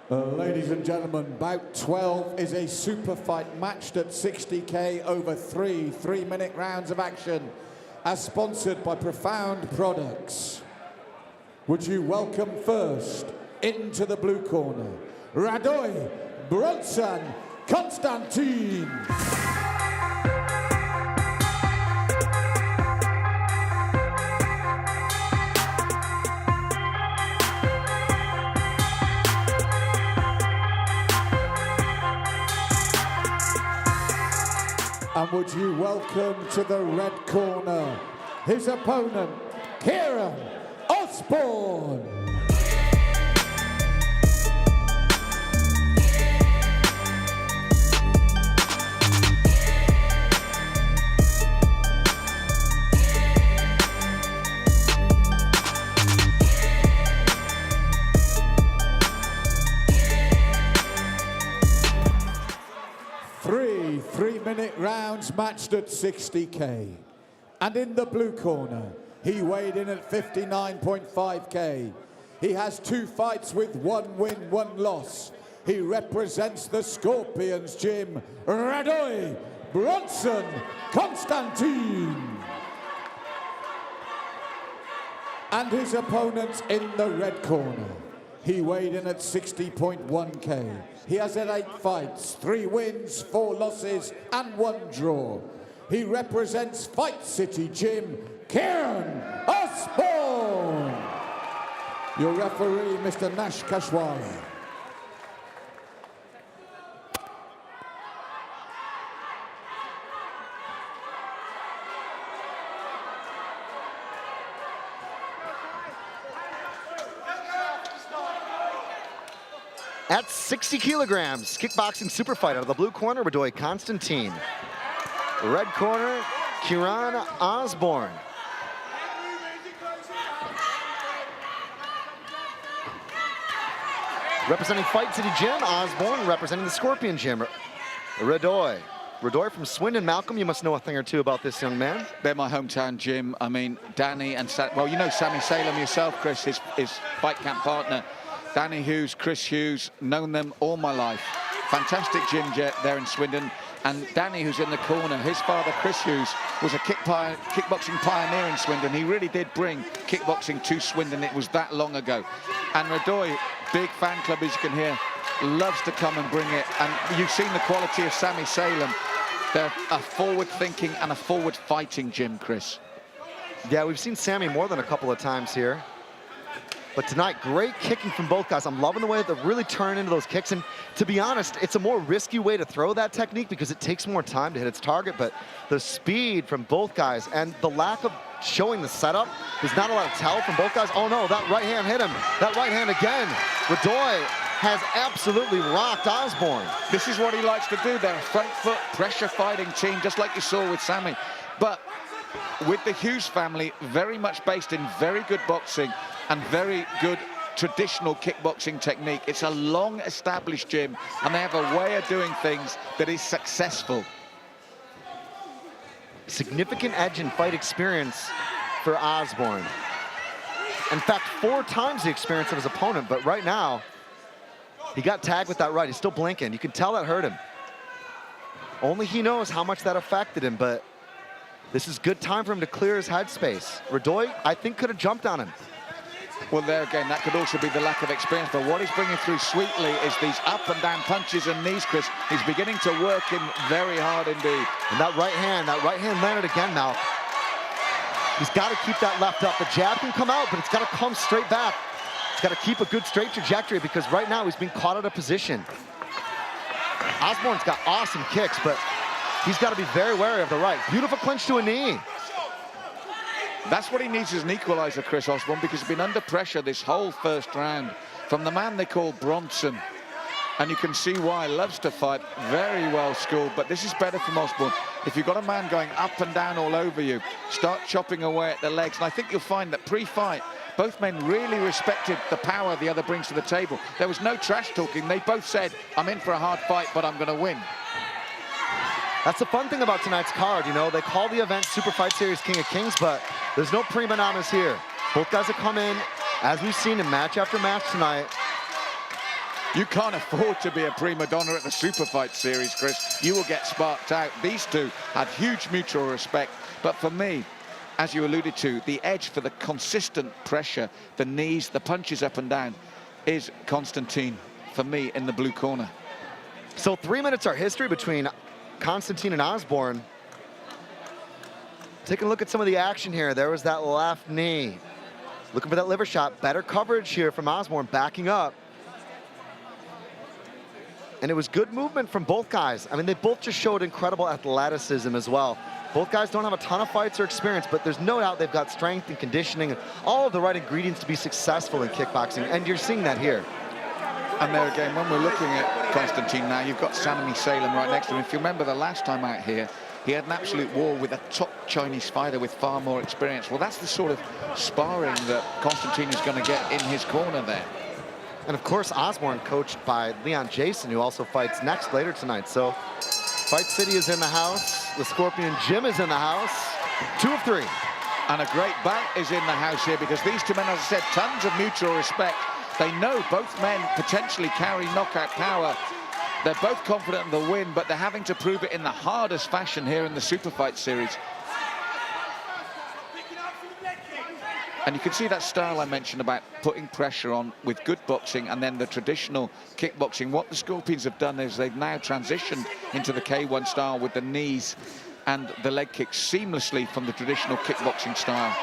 Ladies and gentlemen, bout 12 is a super fight matched at 60k over three-minute rounds of action, as sponsored by Profound Products. Would you welcome first, into the blue corner, Radoi, Bronson, Constantin. And would you welcome to the red corner, his opponent, Kyron, Osborne. 3-minute rounds matched at 60k. And in the blue corner, he weighed in at 59.5k. He has 2 fights with 1 win, 1 loss. He represents the Scorpions gym, Radoi, Bronson, Constantin. And his opponents in the red corner. He weighed in at 60.1k. He has had 8 fights, 3 wins, 4 losses, and 1 draw. He represents Fight City Gym, Kyron Osborne. Your referee, Mr. Nash Kashwara. At 60 kilograms, kickboxing super fight out of the blue corner, Radoi Constantin. Red corner, Kyron Osborne. Representing Fight City Gym, Osborne. Representing the Scorpion Gym, Radoi. Radoi from Swindon. Malcolm, you must know a thing or two about this young man. They're my hometown gym. I mean, Danny and well, you know Sammy Salem yourself, Chris, his fight camp partner. Danny Hughes, Chris Hughes, known them all my life. Fantastic gym there in Swindon. And Danny, who's in the corner, his father, Chris Hughes, was a kickboxing pioneer in Swindon. He really did bring kickboxing to Swindon. It was that long ago. And Radoi, big fan club, as you can hear, loves to come and bring it. And you've seen the quality of Sammy Salem. They're a forward-thinking and a forward-fighting gym, Chris. Yeah, we've seen Sammy more than a couple of times here. But tonight, great kicking from both guys. I'm loving the way that they really turn into those kicks. And to be honest, it's a more risky way to throw that technique because it takes more time to hit its target. But the speed from both guys and the lack of showing the setup, there's not a lot of tell from both guys. Oh no, that right hand hit him. That right hand again. Radoi has absolutely rocked Osborne. This is what he likes to do. They're a front foot pressure fighting team, just like you saw with Sammy. But with the Hughes family, very much based in very good boxing and very good traditional kickboxing technique. It's a long established gym and they have a way of doing things that is successful. Significant edge in fight experience for Osborne. In fact, 4 times the experience of his opponent, but right now, he got tagged with that right. He's still blinking. You can tell that hurt him. Only he knows how much that affected him, but this is good time for him to clear his headspace. Radoi, I think, could have jumped on him. Well, there again, that could also be the lack of experience, but what he's bringing through sweetly is these up and down punches and knees, Chris. He's beginning to work him very hard indeed. And that right hand landed again now. He's got to keep that left up. The jab can come out, but it's got to come straight back. He's got to keep a good straight trajectory because right now he's being caught out of position. Osborne's got awesome kicks, but he's got to be very wary of the right. Beautiful clinch to a knee. That's what he needs as an equalizer, Chris Osborne, because he's been under pressure this whole first round from the man they call Bronson. And you can see why. Loves to fight, very well schooled, but this is better from Osborne. If you've got a man going up and down all over you, start chopping away at the legs. And I think you'll find that pre-fight, both men really respected the power the other brings to the table. There was no trash talking. They both said, I'm in for a hard fight, but I'm going to win. That's the fun thing about tonight's card, you know. They call the event Super Fight Series King of Kings, but there's no prima donnas here. Both guys have come in, as we've seen in match after match tonight, You can't afford to be a prima donna at the Super Fight series, Chris. You will get sparked out. These two had huge mutual respect. But for me, as you alluded to, the edge for the consistent pressure, the knees, the punches up and down, is Constantin, for me, in the blue corner. So 3 minutes are history between Constantin and Osborne. Taking a look at some of the action here. There was that left knee. Looking for that liver shot. Better coverage here from Osborne, backing up. And it was good movement from both guys. I mean, they both just showed incredible athleticism as well. Both guys don't have a ton of fights or experience, but there's no doubt they've got strength and conditioning and all of the right ingredients to be successful in kickboxing, and you're seeing that here. And there again, when we're looking at Constantin now, you've got Sammy Salem right next to him. If you remember the last time out here, he had an absolute war with a top Chinese fighter with far more experience. Well, that's the sort of sparring that Constantin is going to get in his corner there. And of course, Osborne coached by Leon Jason, who also fights next later tonight. So Fight City is in the house. The Scorpion Gym is in the house. 2 of 3. And a great bout is in the house here, because these two men, as I said, tons of mutual respect. They know both men potentially carry knockout power. They're both confident in the win, but they're having to prove it in the hardest fashion here in the Super Fight series. And you can see that style I mentioned about putting pressure on with good boxing and then the traditional kickboxing. What the Scorpions have done is they've now transitioned into the K1 style with the knees and the leg kicks seamlessly from the traditional kickboxing style.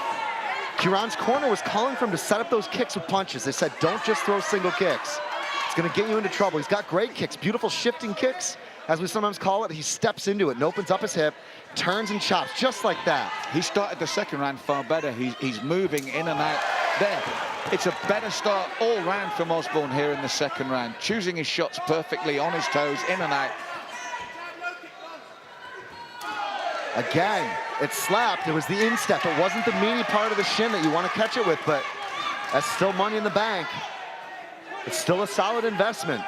Kyron's corner was calling for him to set up those kicks with punches. They said, don't just throw single kicks. It's going to get you into trouble. He's got great kicks, beautiful shifting kicks, as we sometimes call it. He steps into it and opens up his hip, turns and chops, just like that. He started the second round far better. He's moving in and out there. It's a better start all round from Osborne here in the second round, choosing his shots perfectly, on his toes, in and out. Again, it slapped. It was the instep. It wasn't the meaty part of the shin that you want to catch it with, but that's still money in the bank. It's still a solid investment.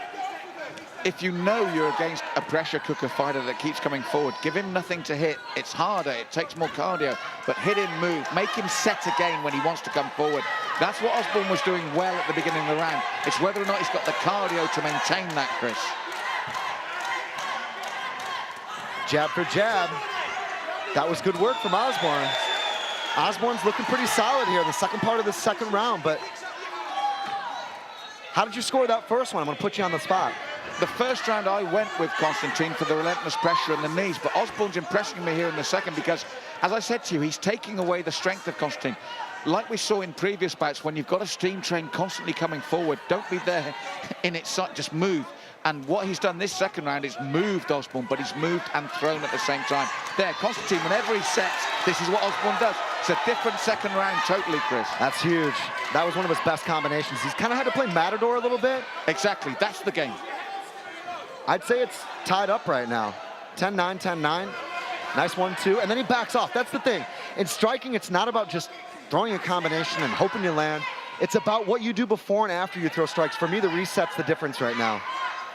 If you know you're against a pressure cooker fighter that keeps coming forward, give him nothing to hit. It's harder, it takes more cardio, but hit him, move, make him set again when he wants to come forward. That's what Osborne was doing well at the beginning of the round. It's whether or not he's got the cardio to maintain that, Chris. Jab for jab. That was good work from Osborne. Osborne's looking pretty solid here in the second part of the second round, but how did you score that first one? I'm gonna put you on the spot. The first round I went with Constantin for the relentless pressure in the knees, but Osborne's impressing me here in the second because, as I said to you, he's taking away the strength of Constantin. Like we saw in previous bouts, when you've got a steam train constantly coming forward, don't be there in its sight, just move. And what he's done this second round is moved Osborne, but he's moved and thrown at the same time. There, Constantin, whenever he sets, this is what Osborne does. It's a different second round totally, Chris. That's huge. That was one of his best combinations. He's kind of had to play Matador a little bit. Exactly, that's the game. I'd say it's tied up right now. 10-9, 10-9. Nice 1-2, and then he backs off. That's the thing. In striking, it's not about just throwing a combination and hoping you land. It's about what you do before and after you throw strikes. For me, the reset's the difference right now.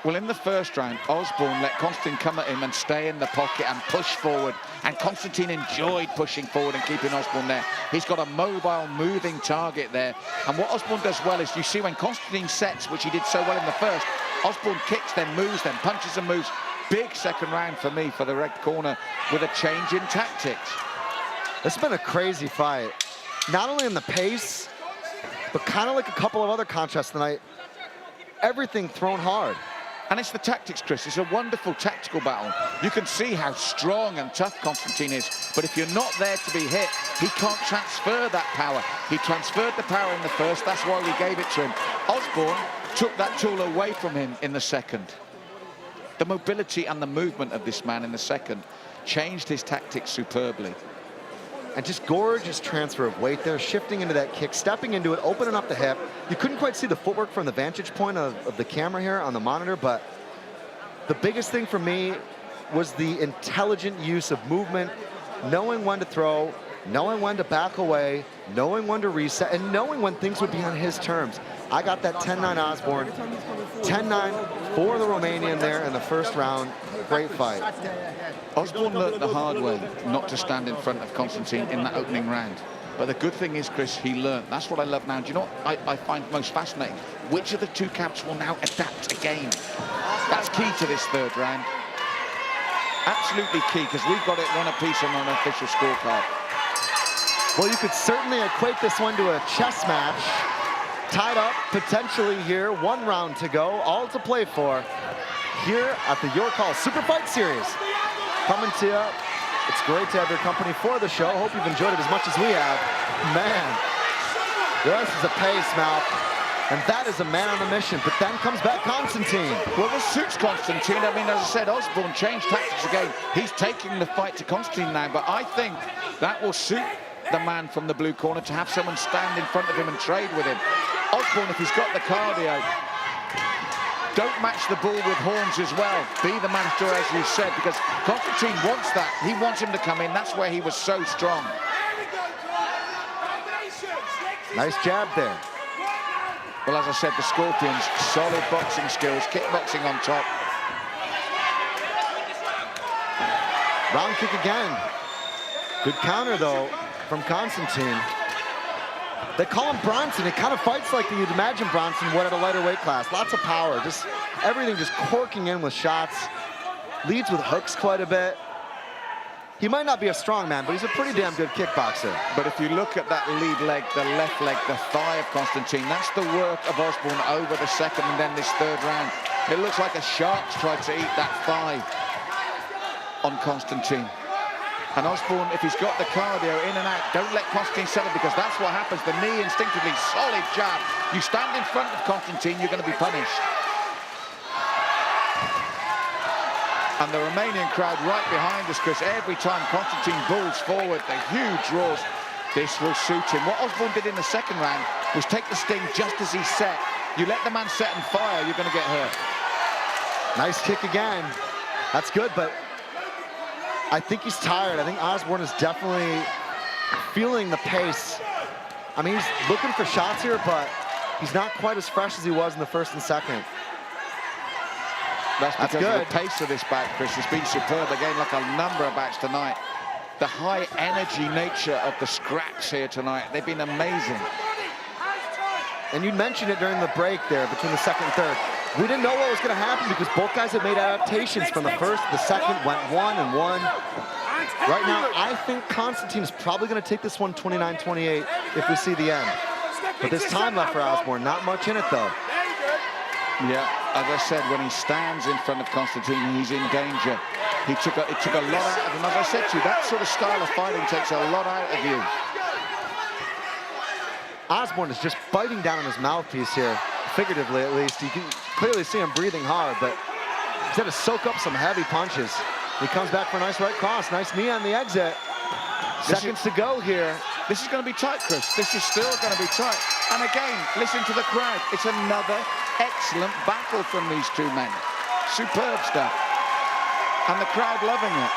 Well, in the first round, Osborne let Constantin come at him and stay in the pocket and push forward. And Constantin enjoyed pushing forward and keeping Osborne there. He's got a mobile, moving target there. And what Osborne does well is, you see when Constantin sets, which he did so well in the first, Osborne kicks, then moves, then punches and moves. Big second round for me for the red corner with a change in tactics. It's been a crazy fight. Not only in the pace, but kind of like a couple of other contrasts tonight. Everything thrown hard. And it's the tactics, Chris. It's a wonderful tactical battle. You can see how strong and tough Constantin is, but if you're not there to be hit, he can't transfer that power. He transferred the power in the first, that's why we gave it to him. Osborne took that tool away from him in the second. The mobility and the movement of this man in the second changed his tactics superbly. And just gorgeous transfer of weight there, shifting into that kick, stepping into it, opening up the hip. You couldn't quite see the footwork from the vantage point of the camera here on the monitor, but the biggest thing for me was the intelligent use of movement, knowing when to throw, knowing when to back away, knowing when to reset, and knowing when things would be on his terms. I got that 10-9 Osborne, 10-9 for the Romanian there in the first round. Great fight. Osborne learned the hard way not to stand in front of Constantin in that opening round. But the good thing is, Chris, he learned. That's what I love now. Do you know what I find most fascinating? which of the two camps will now adapt again? That's key to this third round. Absolutely key, because we've got it one apiece on an official scorecard. Well, you could certainly equate this one to a chess match. Tied up potentially here, 1 round to go, all to play for here at the Your Call Super Fight Series. Coming to you. It's great to have your company for the show. Hope you've enjoyed it as much as we have. Man, this is a pace, Mal. And that is a man on a mission. But then comes back Constantin. Well, this suits Constantin. I mean, as I said, Osborne changed tactics again. He's taking the fight to Constantin now, but I think that will suit the man from the blue corner to have someone stand in front of him and trade with him. Osborne, if he's got the cardio, don't match the bull with horns as well. Be the master, as you said, because Constantin wants that. He wants him to come in. That's where he was so strong. Nice jab there. Well, as I said, the Scorpions, solid boxing skills, kickboxing on top. Round kick again. Good counter, though, from Constantin. They call him Bronson. It kind of fights like you'd imagine Bronson would at a lighter weight class. Lots of power, just everything just corking in with shots. Leads with hooks quite a bit. He might not be a strong man, but he's a pretty damn good kickboxer. But if you look at that lead leg, the left leg, the thigh of Constantin, that's the work of Osborne over the second and then this third round. It looks like a shark's tried to eat that thigh on Constantin. And Osborne, if he's got the cardio in and out, don't let Constantin settle, because that's what happens. The knee instinctively, solid jab. You stand in front of Constantin, you're going to be punished. And the Romanian crowd right behind us, Chris. Every time Constantin bulls forward, the huge roars. This will suit him. What Osborne did in the second round was take the sting just as he set. You let the man set and fire, you're going to get hurt. Nice kick again. That's good, but I think he's tired. I think Osborne is definitely feeling the pace. I mean, he's looking for shots here, but he's not quite as fresh as he was in the first and second. That's because of the pace of this bout, Chris. It's been superb again, like a number of bouts tonight. The high energy nature of the scraps here tonight, they've been amazing. And you mentioned it during the break there between the second and third. We didn't know what was going to happen because both guys had made adaptations from the first. The second went 1 and 1. Right now, I think Constantin is probably going to take this one 29-28 if we see the end. But there's time left for Osborne. Not much in it, though. Yeah, as I said, when he stands in front of Constantin, he's in danger. It took a lot out of him. As I said to you, that sort of style of fighting takes a lot out of you. Osborne is just biting down on his mouthpiece here, figuratively at least. You can clearly see him breathing hard, but he's had to soak up some heavy punches. He comes back for a nice right cross, nice knee on the exit. Seconds to go here. This is going to be tight, Chris. This is still going to be tight. And again, listen to the crowd. It's another excellent battle from these two men. Superb stuff. And the crowd loving it.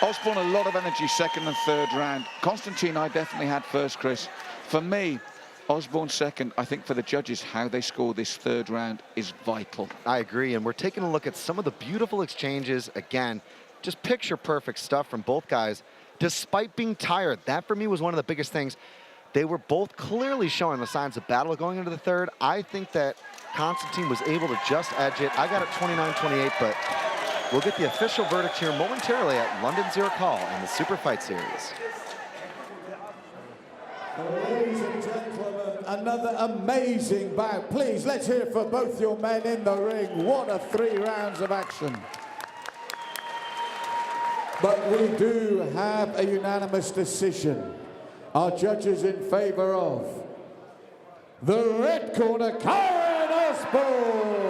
Osborne, a lot of energy second and third round. Constantin, I definitely had first, Chris. For me, Osborne second. I think for the judges, how they score this third round is vital. I agree, and we're taking a look at some of the beautiful exchanges. Again, just picture-perfect stuff from both guys, despite being tired. That, for me, was one of the biggest things. They were both clearly showing the signs of battle going into the third. I think that Constantin was able to just edge it. I got it 29-28, but we'll get the official verdict here momentarily at London's Your Call in the Super Fight Series. Ladies and gentlemen, another amazing bout. Please, let's hear it for both your men in the ring. What a 3 rounds of action. But we do have a unanimous decision. Our judges in favor of the red corner, Kyron Osborne.